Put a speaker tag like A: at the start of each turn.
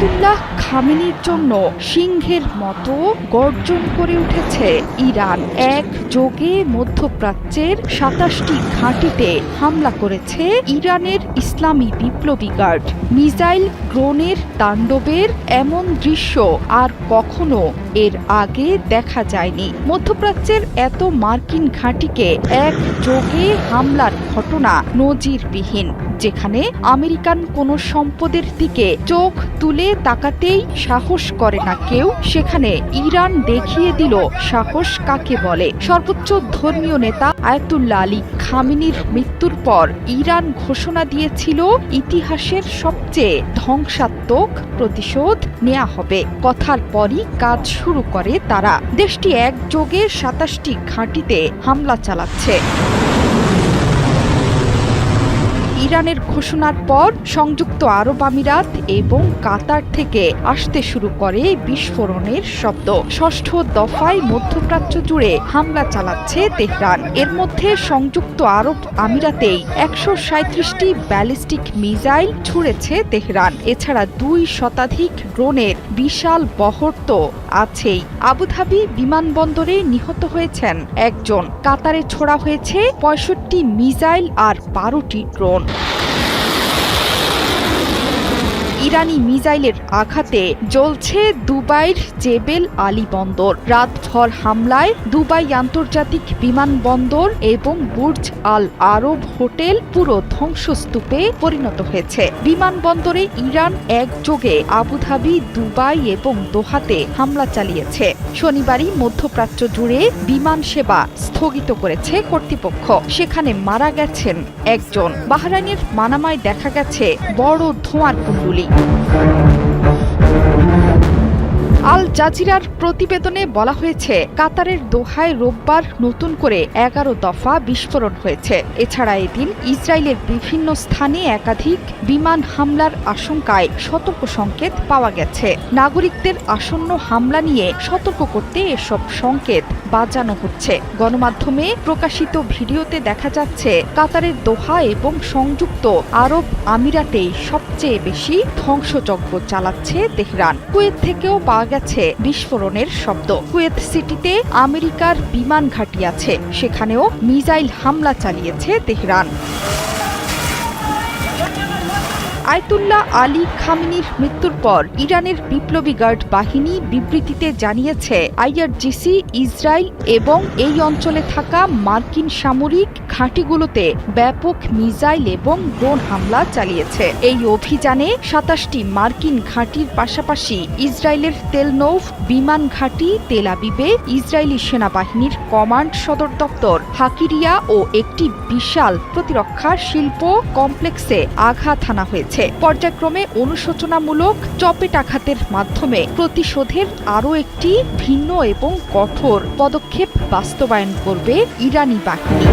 A: Ayatollah খামেনির জন্য সিংহের মতো গর্জন করে উঠেছে ইরান। একযোগে মধ্যপ্রাচ্যের ২৭টি ঘাঁটিতে হামলা করেছে ইরানের ইসলামী বিপ্লবী গার্ড। মিসাইল ড্রোনের তাণ্ডবের এমন দৃশ্য আর কখনো এর আগে দেখা যায়নি। মধ্যপ্রাচ্যের এত মার্কিন ঘাঁটিকে একযোগে হামলার ঘটনা নজিরবিহীন। যেখানে আমেরিকান কোনো সম্পদের দিকে চোখ তুলে তাকাতেই সাহস করে না কেউ, সেখানে ইরান দেখিয়ে দিল সাহস কাকে বলে। সর্বোচ্চ ধর্মীয় নেতা আয়াতুল্লাহ আলী খামেনির মৃত্যুর পর ইরান ঘোষণা দিয়েছিল ইতিহাসের সবচেয়ে ধ্বংসাত্মক প্রতিশোধ নেওয়া হবে। কথার পরই কাজ শুরু করে তারা। দেশটি একযোগে ২৭টি ঘাঁটিতে হামলা চালাচ্ছে। ইরানের ঘোষণার পর সংযুক্ত আরব আমিরাত এবং কাতার থেকে আসতে শুরু করে বিস্ফোরণের শব্দ। ষষ্ঠ দফায় মধ্যপ্রাচ্য জুড়ে হামলা চালাচ্ছে তেহরান। এর মধ্যে সংযুক্ত আরব আমিরাতেই ১৩৭টি ব্যালিস্টিক মিসাইল ছুড়েছে তেহরান। এছাড়া ২ শতাধিক ড্রোনের বিশাল বহর তো আছেই। আবুধাবি বিমানবন্দরে নিহত হয়েছেন একজন। কাতারে ছোড়া হয়েছে ৬৫টি মিসাইল আর ১২টি ড্রোন। ইরানি মিসাইলের আঘাতে জ্বলছে দুবাইয়ের জেবেল আলী বন্দর। রাতভর হামলায় দুবাই আন্তর্জাতিক বিমানবন্দর এবং বুর্জ আল আরব হোটেল পুরো ধ্বংসস্তূপে পরিণত হয়েছে। বিমানবন্দরে ইরান একযোগে আবুধাবি, দুবাই এবং দোহাতে হামলা চালিয়েছে। শনিবারই মধ্যপ্রাচ্য জুড়ে বিমান সেবা স্থগিত করেছে কর্তৃপক্ষ। সেখানে মারা গেছেন একজন। বাহরাইনের মানামায় দেখা গেছে বড় ধোঁয়ার কুণ্ডলী। আল জাজিরার প্রতিবেদনে বলা হয়েছে, কাতারের দোহায় রোববার নতুন করে ১১ দফা বিস্ফোরণ হয়েছে। এছাড়া এদিন ইসরায়েলের বিভিন্ন স্থানে একাধিক বিমান হামলার আশঙ্কায় সতর্ক সংকেত পাওয়া গেছে। নাগরিকদের আসন্ন হামলা নিয়ে সতর্ক করতে এসব সংকেত বাজানো হচ্ছে। গণমাধ্যমে প্রকাশিত ভিডিওতে দেখা যাচ্ছে, কাতারের দোহা এবং সংযুক্ত আরব আমিরাতেই সবচেয়ে বেশি ধ্বংসযজ্ঞ চালাচ্ছে তেহরান। কুয়েত থেকেও পাওয়া গেছে বিস্ফোরণের শব্দ। কুয়েত সিটিতে আমেরিকার বিমান ঘাঁটি আছে, সেখানেও মিসাইল হামলা চালিয়েছে তেহরান। আয়াতুল্লাহ আলী খামেনির মৃত্যুর পর ইরানের বিপ্লবী গার্ড বাহিনী বিবৃতিতে জানিয়েছে, আইআরজিসি ইসরায়েল এবং এই অঞ্চলে থাকা মার্কিন সামরিক ঘাঁটিগুলোতে ব্যাপক মিসাইল এবং ড্রোন হামলা চালিয়েছে। এই অভিযানে ২৭টি মার্কিন ঘাঁটির পাশাপাশি ইসরায়েলের তেলনৌফ বিমান ঘাঁটি, তেল আবিবে ইসরায়েলি সেনাবাহিনীর কমান্ড সদর দপ্তর, হাকিরিয়া ও একটি বিশাল প্রতিরক্ষা শিল্প কমপ্লেক্সে আঘাত হানা হয়েছে। পর্যায়ক্রমে অনুশোচনামূলক চপেটাঘাতের মাধ্যমে প্রতিশোধের আরও একটি ভিন্ন এবং কঠোর পদক্ষেপ বাস্তবায়ন করবে ইরানি বাহিনী।